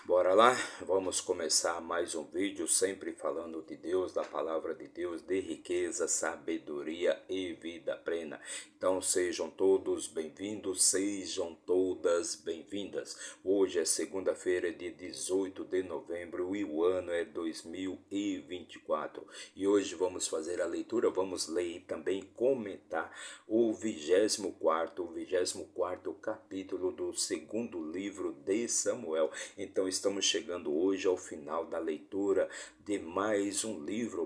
Bora lá? Vamos começar mais um vídeo, sempre falando de Deus, da palavra de Deus, de riqueza, sabedoria e vida plena. Então sejam todos bem-vindos, sejam todas bem-vindas. Hoje é segunda-feira, dia 18 de novembro e o ano é 2024. E hoje vamos fazer a leitura, vamos ler e também comentar o 24º capítulo do segundo livro de Samuel. Então estamos chegando hoje ao final da leitura de mais um livro,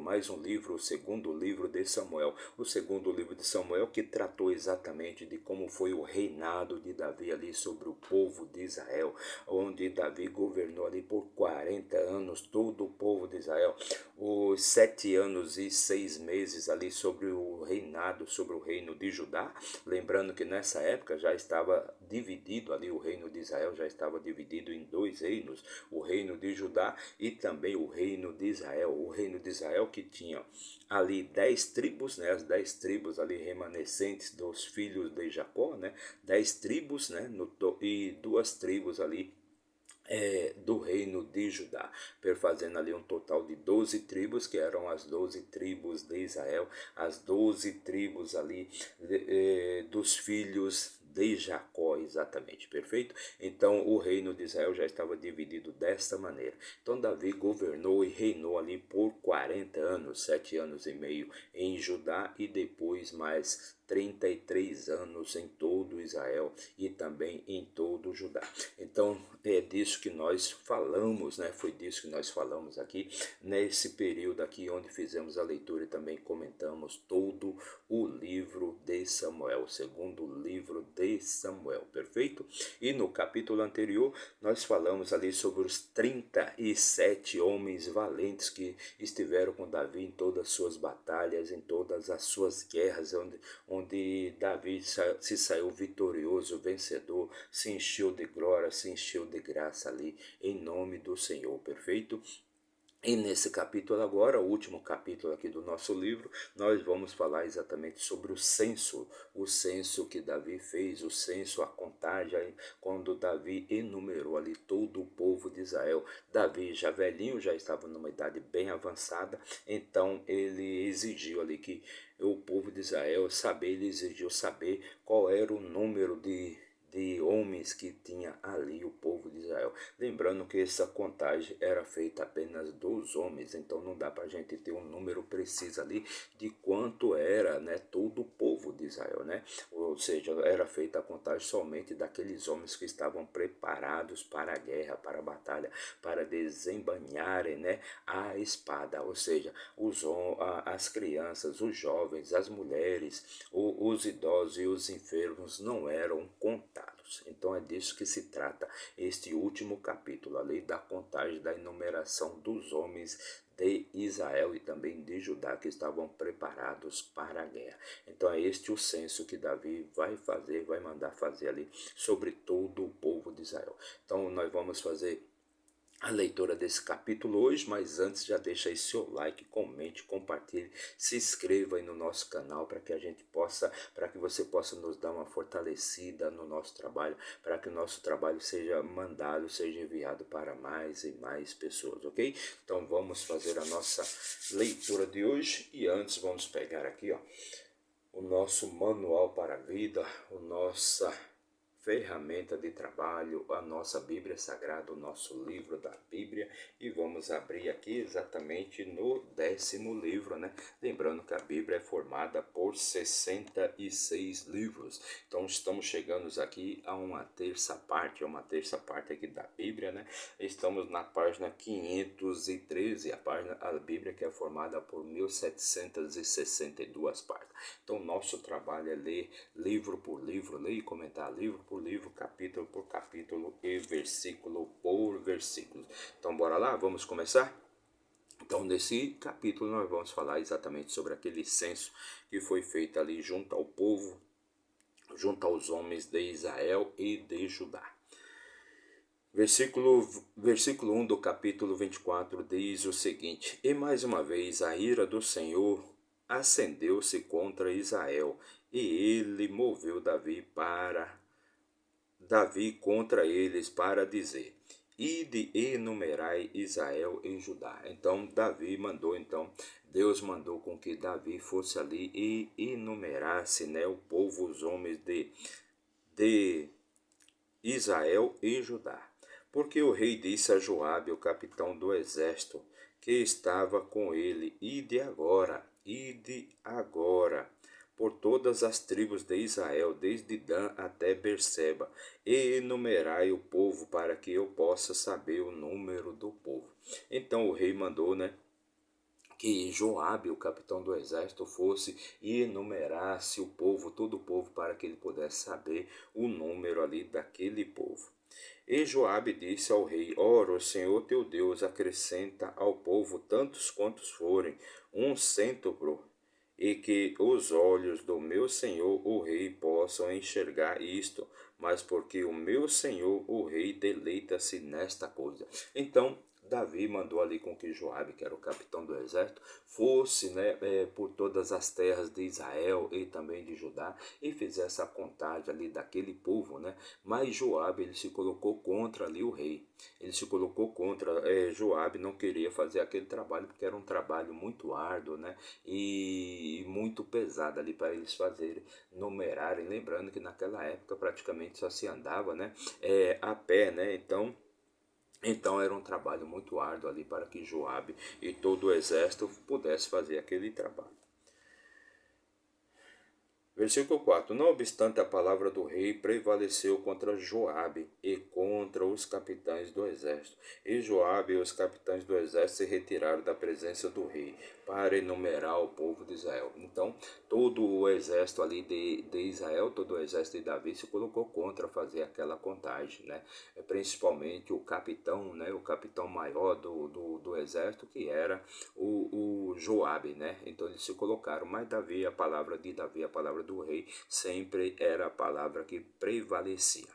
o segundo livro de Samuel. O segundo livro de Samuel que tratou exatamente de como foi o reinado de Davi ali sobre o povo de Israel, onde Davi governou ali por 40 anos todo o povo de Israel, os 7 anos e 6 meses ali sobre o reinado, sobre o reino de Judá. Lembrando que nessa época já estava dividido ali, o reino de Israel já estava dividido em dois reinos, o reino de Judá e também o reino de Israel. O reino de Israel que tinha ali 10 tribos, né, as 10 tribos ali remanescentes dos filhos de Jacó, né, 10 tribos, né, e 2 tribos ali do reino de Judá, fazendo ali um total de 12 tribos, que eram as 12 tribos de Israel, as 12 tribos ali dos filhos de Jacó, exatamente, perfeito? Então o reino de Israel já estava dividido desta maneira. Então Davi governou e reinou ali por 40 anos, 7 anos e meio em Judá e depois mais 33 anos em todo Israel e também em todo Judá. Então é disso que nós falamos, né? Foi disso que nós falamos aqui nesse período aqui onde fizemos a leitura e também comentamos todo o livro de Samuel, o segundo livro de Samuel, perfeito? E no capítulo anterior nós falamos ali sobre os 37 homens valentes que estiveram com Davi em todas as suas batalhas, em todas as suas guerras, onde Davi se saiu vitorioso, vencedor, se encheu de glória, se encheu de graça ali, em nome do Senhor, perfeito? E nesse capítulo agora, o último capítulo aqui do nosso livro, nós vamos falar exatamente sobre o censo que Davi fez, o censo, a contagem, quando Davi enumerou ali todo o povo de Israel. Davi já velhinho, já estava numa idade bem avançada, então ele exigiu ali que o povo de Israel ele exigiu saber qual era o número de homens que tinha ali o povo de Israel. Lembrando que essa contagem era feita apenas dos homens, então não dá para a gente ter um número preciso ali de quanto era, né, todo o povo de Israel, né? Ou seja, era feita a contagem somente daqueles homens que estavam preparados para a guerra, para a batalha, para desembanharem, né, a espada, ou seja, as crianças, os jovens, as mulheres, os idosos e os enfermos não eram contados. Então é disso que se trata este último capítulo, a lei da contagem, da enumeração dos homens de Israel e também de Judá que estavam preparados para a guerra. Então é este o censo que Davi vai mandar fazer ali sobre todo o povo de Israel. Então nós vamos fazer a leitura desse capítulo hoje, mas antes já deixa aí seu like, comente, compartilhe, se inscreva aí no nosso canal para que você possa nos dar uma fortalecida no nosso trabalho, para que o nosso trabalho seja mandado, seja enviado para mais e mais pessoas, ok? Então vamos fazer a nossa leitura de hoje e antes vamos pegar aqui, ó, o nosso manual para a vida, o nossa ferramenta de trabalho, a nossa Bíblia Sagrada, o nosso livro da Bíblia, e vamos abrir aqui exatamente no 10º livro, né? Lembrando que a Bíblia é formada por 66 livros, então estamos chegando aqui a uma terça parte aqui da Bíblia, né? Estamos na página 513, a Bíblia que é formada por 1762 páginas. Então nosso trabalho é ler livro por livro, ler e comentar livro por livro, capítulo por capítulo e versículo por versículo. Então bora lá, vamos começar? Então nesse capítulo nós vamos falar exatamente sobre aquele censo que foi feito ali junto ao povo, junto aos homens de Israel e de Judá. Versículo 1 do capítulo 24 diz o seguinte: E mais uma vez a ira do Senhor acendeu-se contra Israel, e ele moveu Davi contra eles para dizer: ide e enumerai Israel e Judá. Então Davi mandou, então Deus mandou com que Davi fosse ali e enumerasse, né, o povo, os homens de Israel e Judá. Porque o rei disse a Joabe, o capitão do exército, que estava com ele: ide agora, por todas as tribos de Israel, desde Dan até Berseba, e enumerai o povo, para que eu possa saber o número do povo. Então o rei mandou, né, que Joabe, o capitão do exército, fosse e enumerasse o povo, todo o povo, para que ele pudesse saber o número ali daquele povo. E Joabe disse ao rei: ora, o Senhor teu Deus acrescenta ao povo tantos quantos forem, um cêntuplo, e que os olhos do meu senhor o rei possam enxergar isto, mas porque o meu senhor o rei deleita-se nesta coisa. Então Davi mandou ali com que Joabe, que era o capitão do exército, fosse, né, por todas as terras de Israel e também de Judá e fizesse a contagem ali daquele povo, né? Mas Joabe, ele se colocou contra ali o rei. Ele se colocou contra, Joabe não queria fazer aquele trabalho porque era um trabalho muito árduo, né? E muito pesado ali para eles fazerem, numerarem, lembrando que naquela época praticamente só se andava, né, a pé, né? Então era um trabalho muito árduo ali para que Joabe e todo o exército pudesse fazer aquele trabalho. Versículo 4: Não obstante, a palavra do rei prevaleceu contra Joabe e contra os capitães do exército. E Joabe e os capitães do exército se retiraram da presença do rei para enumerar o povo de Israel. Então, todo o exército ali de Israel, todo o exército de Davi se colocou contra fazer aquela contagem, né? Principalmente o capitão, né? O capitão maior do exército, que era o Joabe, né? Então eles se colocaram, mas Davi, a palavra de Davi, a palavra do rei, sempre era a palavra que prevalecia.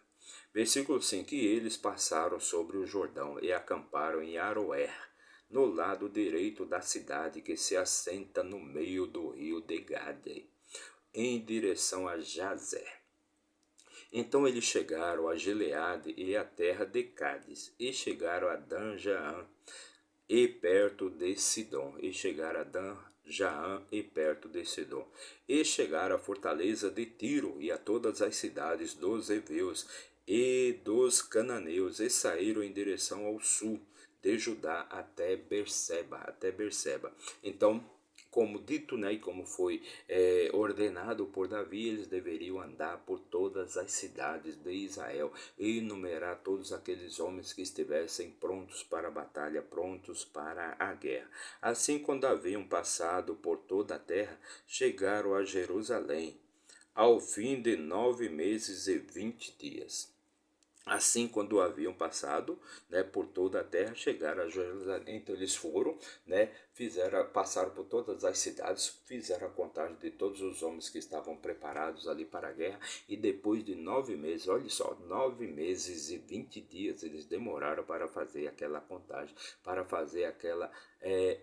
Versículo 5: E eles passaram sobre o Jordão e acamparam em Aroer, no lado direito da cidade que se assenta no meio do rio de Gade, em direção a Jazer. Então eles chegaram a Gileade e a terra de Cádiz, e chegaram a Dan-Jaã, e perto de Sidom, e chegaram a Dan-Jaã e perto de Sidom, e chegaram à fortaleza de Tiro e a todas as cidades dos heveus e dos cananeus, e saíram em direção ao sul de Judá até Berseba. Então, como dito, né, e como foi ordenado por Davi, eles deveriam andar por todas as cidades de Israel e enumerar todos aqueles homens que estivessem prontos para a batalha, prontos para a guerra. Assim, quando haviam passado por toda a terra, chegaram a Jerusalém, ao fim de 9 meses e 20 dias. Assim, quando haviam passado, né, por toda a terra, chegaram a Jerusalém. Então eles foram, né, passaram por todas as cidades, fizeram a contagem de todos os homens que estavam preparados ali para a guerra. E depois de 9 meses, olha só, 9 meses e 20 dias eles demoraram para fazer aquela contagem, para fazer aquela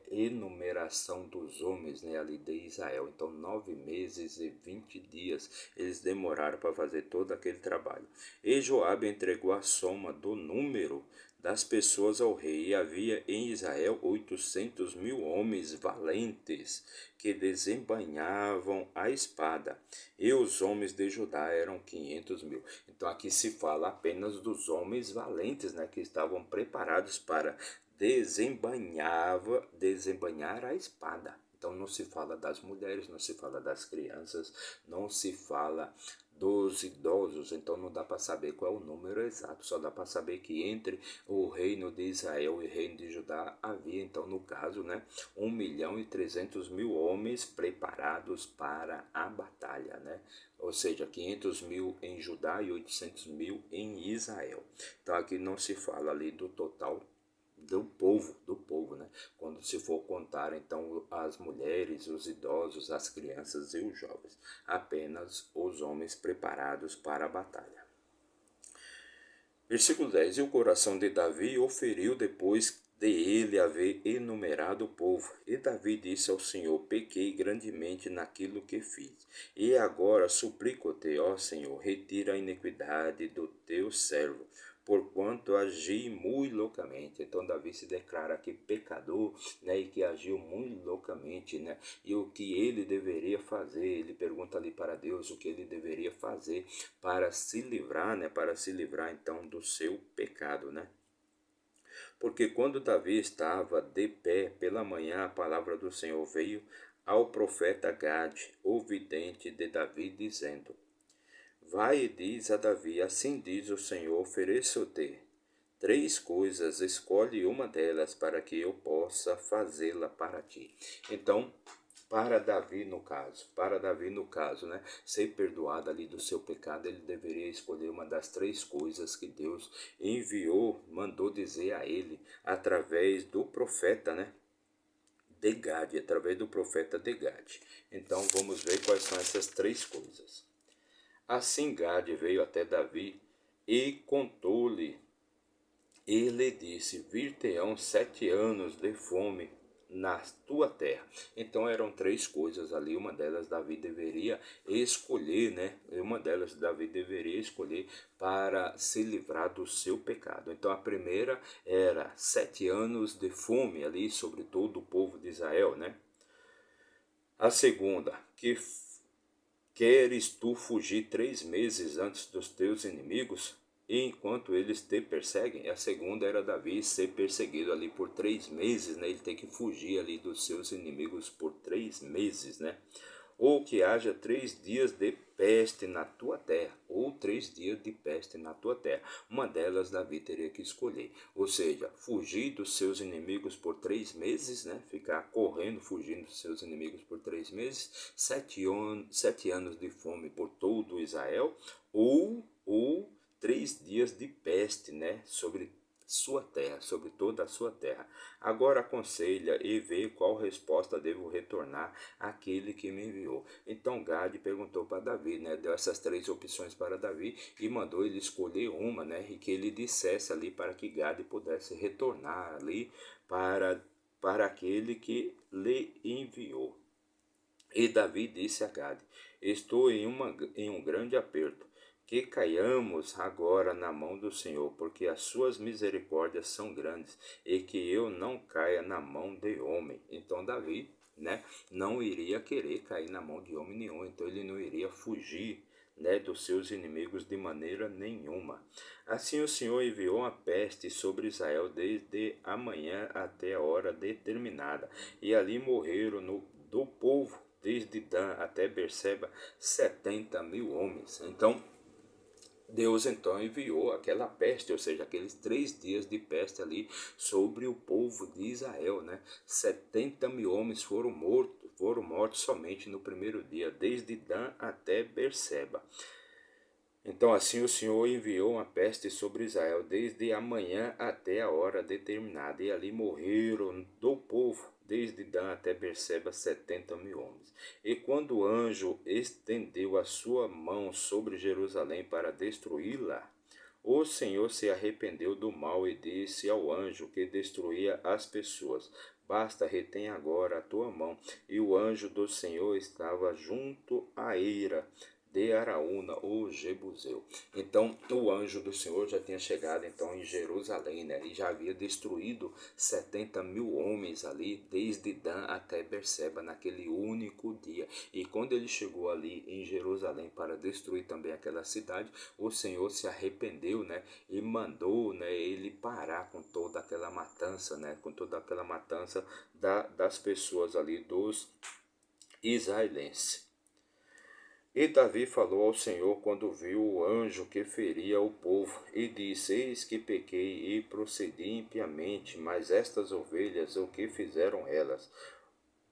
enumeração dos homens, né, ali de Israel. Então 9 meses e 20 dias eles demoraram para fazer todo aquele trabalho. E Joabe entregou a soma do número das pessoas ao rei, e havia em Israel 800.000 homens valentes que desembainhavam a espada, e os homens de Judá eram 500.000. Então aqui se fala apenas dos homens valentes, né, que estavam preparados para desembainhar a espada. Então não se fala das mulheres, não se fala das crianças, não se fala dos idosos. Então não dá para saber qual é o número exato, só dá para saber que entre o reino de Israel e o reino de Judá havia, então, no caso, né, 1.300.000 homens preparados para a batalha, né? Ou seja, 500.000 em Judá e 800.000 em Israel. Então aqui não se fala ali do total do povo, né? Quando se for contar, então, as mulheres, os idosos, as crianças e os jovens, apenas os homens preparados para a batalha. Versículo 10: E o coração de Davi oferiu depois de ele haver enumerado o povo. E Davi disse ao Senhor: Pequei grandemente naquilo que fiz. E agora suplico-te, ó Senhor, retira a iniquidade do teu servo, porquanto agi muito loucamente. Então Davi se declara aqui pecador, né, e que agiu muito loucamente, né, e o que ele deveria fazer. Ele pergunta ali para Deus o que ele deveria fazer para se livrar, né, para se livrar então do seu pecado, né. Porque quando Davi estava de pé pela manhã, a palavra do Senhor veio ao profeta Gade, o vidente de Davi, dizendo: Vai e diz a Davi: Assim diz o Senhor, ofereço-te 3 coisas, escolhe uma delas para que eu possa fazê-la para ti. Então, para Davi no caso, né, ser perdoado ali do seu pecado, ele deveria escolher uma das 3 coisas que Deus enviou, mandou dizer a ele através do profeta, né, de Gade, através do profeta de Gade. Então, vamos ver quais são essas 3 coisas. Assim Gade veio até Davi e contou-lhe. Ele disse: Vir-te-ão 7 anos de fome na tua terra. Então eram 3 coisas ali. Uma delas Davi deveria escolher, né? Uma delas Davi deveria escolher para se livrar do seu pecado. Então a primeira era 7 anos de fome ali sobre todo o povo de Israel, né? A segunda, que queres tu fugir 3 meses antes dos teus inimigos, e enquanto eles te perseguem? A segunda era Davi ser perseguido ali por 3 meses, né? Ele tem que fugir ali dos seus inimigos por 3 meses, né? Ou que haja 3 dias de peste na tua terra, ou 3 dias de peste na tua terra. Uma delas Davi teria que escolher, ou seja, fugir dos seus inimigos por 3 meses, né? Ficar correndo, fugindo dos seus inimigos por 3 meses, 7 anos de fome por todo Israel, ou 3 dias de peste, né? Sobre sua terra, sobre toda a sua terra. Agora aconselha e vê qual resposta devo retornar àquele que me enviou. Então Gade perguntou para Davi, né? Deu essas 3 opções para Davi e mandou ele escolher uma, né? E que ele dissesse ali para que Gade pudesse retornar ali para aquele que lhe enviou. E Davi disse a Gade: Estou em um grande aperto, que caiamos agora na mão do Senhor, porque as suas misericórdias são grandes, e que eu não caia na mão de homem. Então Davi, né, não iria querer cair na mão de homem nenhum, então ele não iria fugir, né, dos seus inimigos de maneira nenhuma. Assim o Senhor enviou uma peste sobre Israel desde a manhã até a hora determinada, e ali morreram do povo, desde Dan até Berseba, 70.000 homens. Então, Deus então enviou aquela peste, ou seja, aqueles 3 dias de peste ali sobre o povo de Israel, né? 70.000 homens foram mortos somente no primeiro dia, desde Dan até Berseba. Então assim o Senhor enviou uma peste sobre Israel desde a manhã até a hora determinada, e ali morreram do povo, desde Dan até Berseba, 70.000 homens. E quando o anjo estendeu a sua mão sobre Jerusalém para destruí-la, o Senhor se arrependeu do mal e disse ao anjo que destruía as pessoas: Basta, retém agora a tua mão. E o anjo do Senhor estava junto à eira de Araúna, ou Jebuseu. Então o anjo do Senhor já tinha chegado então em Jerusalém, né? E já havia destruído 70.000 homens ali, desde Dan até Berseba, naquele único dia. E quando ele chegou ali em Jerusalém para destruir também aquela cidade, o Senhor se arrependeu, né? E mandou, né, ele parar com toda aquela matança, né? Com toda aquela matança das pessoas ali, dos israelenses. E Davi falou ao Senhor quando viu o anjo que feria o povo, e disse: Eis que pequei e procedi impiamente, mas estas ovelhas, o que fizeram elas?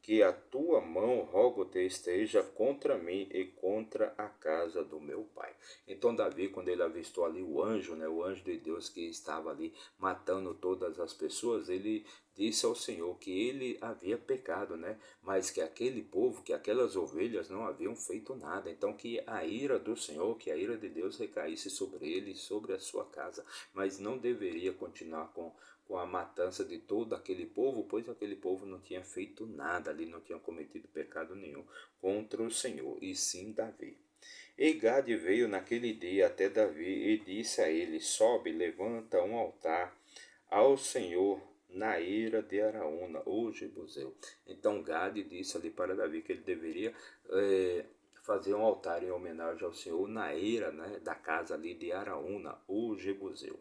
Que a tua mão, rogo-te, esteja contra mim e contra a casa do meu pai. Então Davi, quando ele avistou ali o anjo, né, o anjo de Deus que estava ali matando todas as pessoas, ele disse ao Senhor que ele havia pecado, né, mas que aquele povo, que aquelas ovelhas não haviam feito nada. Então que a ira do Senhor, que a ira de Deus recaísse sobre ele e sobre a sua casa, mas não deveria continuar com a matança de todo aquele povo, pois aquele povo não tinha feito nada ali, não tinha cometido pecado nenhum contra o Senhor, e sim Davi. E Gade veio naquele dia até Davi e disse a ele: Sobe, levanta um altar ao Senhor na eira de Araúna, o Jebuseu. Então Gade disse ali para Davi que ele deveria fazer um altar em homenagem ao Senhor na eira, né, da casa ali de Araúna, o Jebuseu.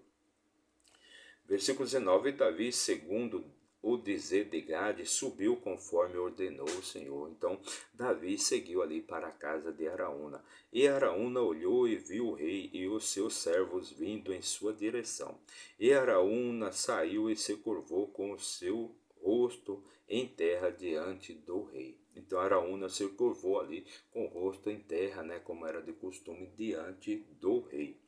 Versículo 19: Davi, segundo o dizer de Gade, subiu conforme ordenou o Senhor. Então Davi seguiu ali para a casa de Araúna. E Araúna olhou e viu o rei e os seus servos vindo em sua direção. E Araúna saiu e se curvou com o seu rosto em terra diante do rei. Então Araúna se curvou ali com o rosto em terra, né, como era de costume, diante do rei.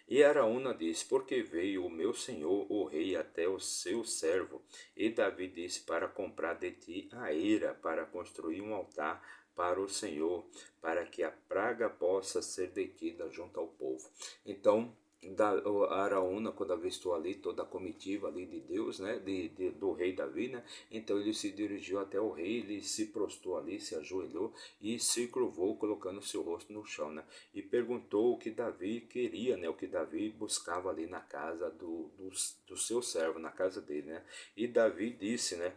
E Araúna disse: Porque veio o meu senhor, o rei, até o seu servo. E Davi disse: Para comprar de ti a eira, para construir um altar para o Senhor, para que a praga possa ser detida junto ao povo. Então, Araúna, quando avistou ali toda a comitiva ali de Deus, né, do rei Davi, né, então ele se dirigiu até o rei, ele se prostrou ali, se ajoelhou e se curvou, colocando seu rosto no chão, né, e perguntou o que Davi queria, né, o que Davi buscava ali na casa do seu servo, na casa dele, né, e Davi disse, né,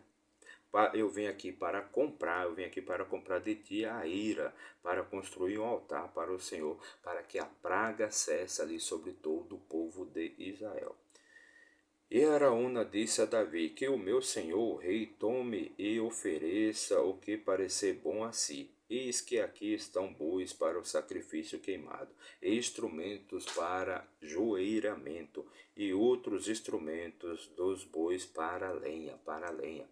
eu vim aqui para comprar, eu vim aqui para comprar de ti a ira, para construir um altar para o Senhor, para que a praga cesse ali sobre todo o povo de Israel. E Araúna disse a Davi: Que o meu senhor, o rei, tome e ofereça o que parecer bom a si. Eis que aqui estão bois para o sacrifício queimado, e instrumentos para joeiramento, e outros instrumentos dos bois para a lenha, para a lenha.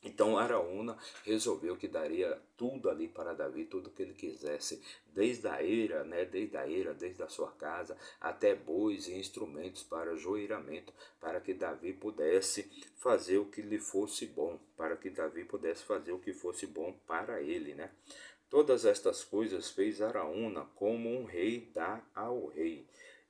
Então Araúna resolveu que daria tudo ali para Davi, tudo que ele quisesse, desde a eira, né, desde a sua casa, até bois e instrumentos para joeiramento, para que Davi pudesse fazer o que lhe fosse bom, para que Davi pudesse fazer o que fosse bom para ele, né? Todas estas coisas fez Araúna como um rei dá ao rei.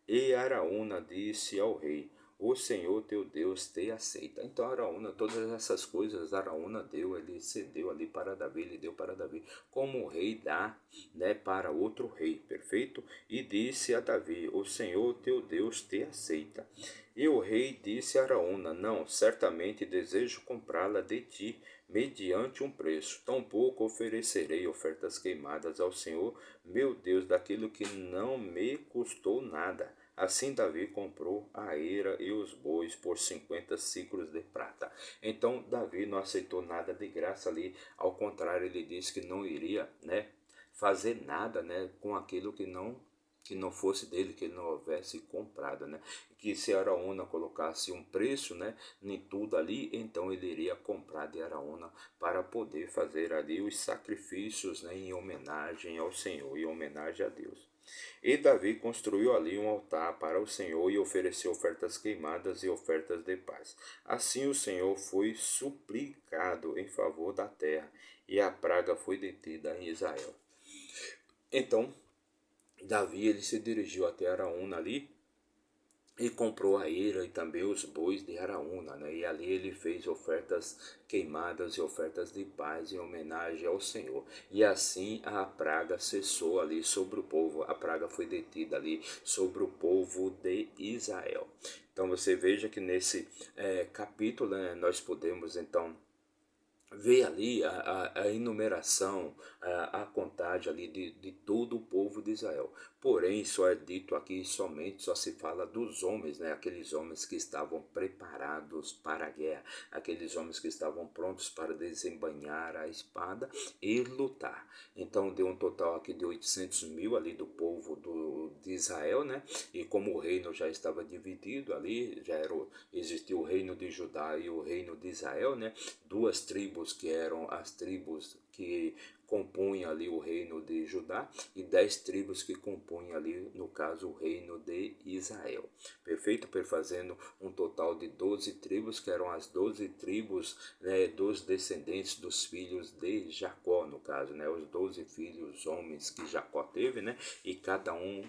E Araúna disse ao rei: O Senhor teu Deus te aceita. Então Araúna, todas essas coisas Araúna deu, ele cedeu ali para Davi, ele deu para Davi, como o rei dá, né, para outro rei, perfeito? E disse a Davi: O Senhor teu Deus te aceita. E o rei disse a Araúna: Não, certamente desejo comprá-la de ti, mediante um preço. Tampouco oferecerei ofertas queimadas ao Senhor, meu Deus, daquilo que não me custou nada. Assim Davi comprou a eira e os bois por 50 ciclos de prata. Então Davi não aceitou nada de graça ali, ao contrário, ele disse que não iria, né, fazer nada, né, com aquilo que não fosse dele, que ele não houvesse comprado, né? Que se Araúna colocasse um preço, né, em tudo ali, então ele iria comprar de Araúna para poder fazer ali os sacrifícios, né, em homenagem ao Senhor, em homenagem a Deus. E Davi construiu ali um altar para o Senhor e ofereceu ofertas queimadas e ofertas de paz. Assim o Senhor foi suplicado em favor da terra, e a praga foi detida em Israel. Então Davi ele se dirigiu até Araúna ali e comprou a eira e também os bois de Araúna, né? E ali ele fez ofertas queimadas e ofertas de paz em homenagem ao Senhor. E assim a praga cessou ali sobre o povo, a praga foi detida ali sobre o povo de Israel. Então você veja que nesse capítulo, né, nós podemos então vê ali a enumeração, a contagem ali de todo o povo de Israel. Porém, só é dito aqui somente, só se fala dos homens, né? Aqueles homens que estavam preparados para a guerra, aqueles homens que estavam prontos para desembainhar a espada e lutar. Então, deu um total aqui de 800 mil ali do povo de Israel, né? E como o reino já estava dividido ali, existia o reino de Judá e o reino de Israel, né? Duas tribos que eram as tribos que compunham ali o reino de Judá e 10 tribos que compunham ali, no caso, o reino de Israel. Perfeito? Fazendo um total de 12 tribos, que eram as 12 tribos, né, dos descendentes dos filhos de Jacó, no caso, né, os 12 filhos homens que Jacó teve, né, e cada um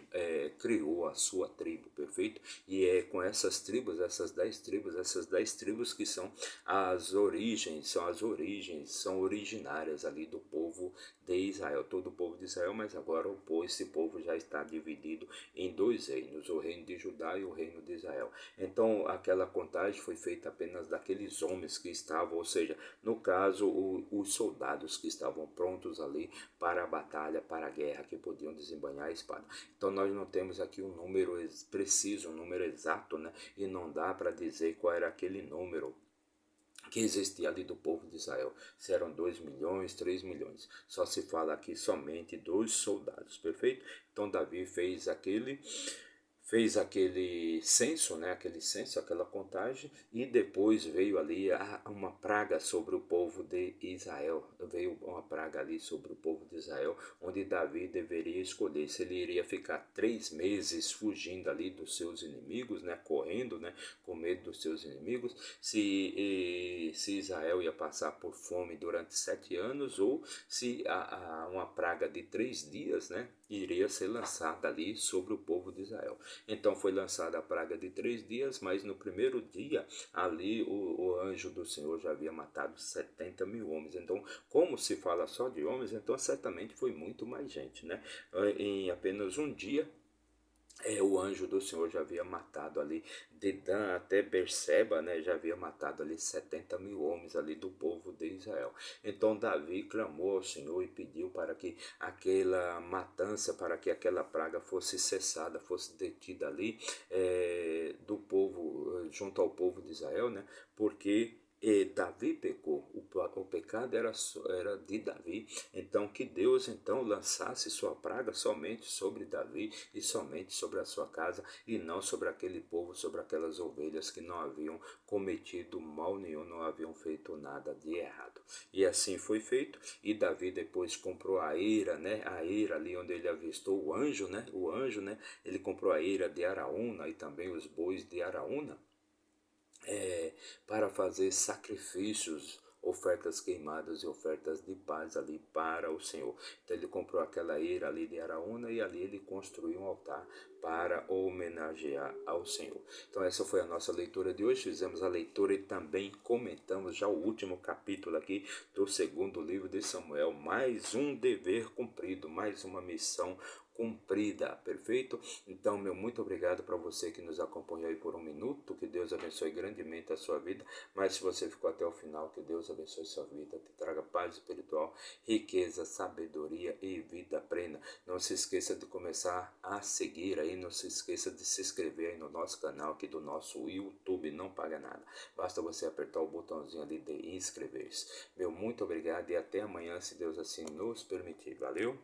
criou a sua tribo, perfeito? E é com essas tribos, essas 10 tribos que são as origens, são originárias ali ali do povo de Israel, todo o povo de Israel, mas agora esse povo já está dividido em dois reinos, o reino de Judá e o reino de Israel. Então aquela contagem foi feita apenas daqueles homens que estavam, ou seja, no caso os soldados que estavam prontos ali para a batalha, para a guerra, que podiam desembanhar a espada. Então nós não temos aqui um número preciso, um número exato, né? E não dá para dizer qual era aquele número que existia ali do povo de Israel, se eram 2 milhões, 3 milhões. Só se fala aqui somente dos soldados, perfeito? Então Davi fez aquele censo, né, aquele censo, aquela contagem, e depois veio ali uma praga sobre o povo de Israel. Veio uma praga ali sobre o povo de Israel, onde Davi deveria escolher se ele iria ficar 3 meses fugindo ali dos seus inimigos, né, correndo, né, com medo dos seus inimigos, se Israel ia passar por fome durante 7 anos, ou se uma praga de 3 dias, né, iria ser lançada ali sobre o povo de Israel. Então foi lançada a praga de 3 dias, mas no primeiro dia ali o anjo do Senhor já havia matado 70 mil homens. Então, como se fala só de homens, então certamente foi muito mais gente, né? Em apenas um dia, o anjo do Senhor já havia matado ali, de Dan até Berseba, né, já havia matado ali 70 mil homens ali do povo de Israel. Então Davi clamou ao Senhor e pediu para que aquela matança, para que aquela praga fosse cessada, fosse detida ali do povo, junto ao povo de Israel, né, porque Davi pecou, o pecado era de Davi, então que Deus então lançasse sua praga somente sobre Davi e somente sobre a sua casa, e não sobre aquele povo, sobre aquelas ovelhas que não haviam cometido mal nenhum, não haviam feito nada de errado. E assim foi feito, e Davi depois comprou a eira, né, a eira ali onde ele avistou o anjo, né, ele comprou a eira de Araúna e também os bois de Araúna, para fazer sacrifícios, ofertas queimadas e ofertas de paz ali para o Senhor. Então ele comprou aquela eira ali de Araúna e ali ele construiu um altar para homenagear ao Senhor. Então essa foi a nossa leitura de hoje. Fizemos a leitura e também comentamos já o último capítulo aqui do segundo livro de Samuel. Mais um dever cumprido, mais uma missão cumprida, perfeito? Então, meu muito obrigado para você que nos acompanhou aí por um minuto, que Deus abençoe grandemente a sua vida, mas se você ficou até o final, que Deus abençoe sua vida, te traga paz espiritual, riqueza, sabedoria e vida plena. Não se esqueça de começar a seguir aí, não se esqueça de se inscrever aí no nosso canal aqui do nosso YouTube, não paga nada, basta você apertar o botãozinho ali de inscrever-se. Meu muito obrigado e até amanhã, se Deus assim nos permitir, valeu?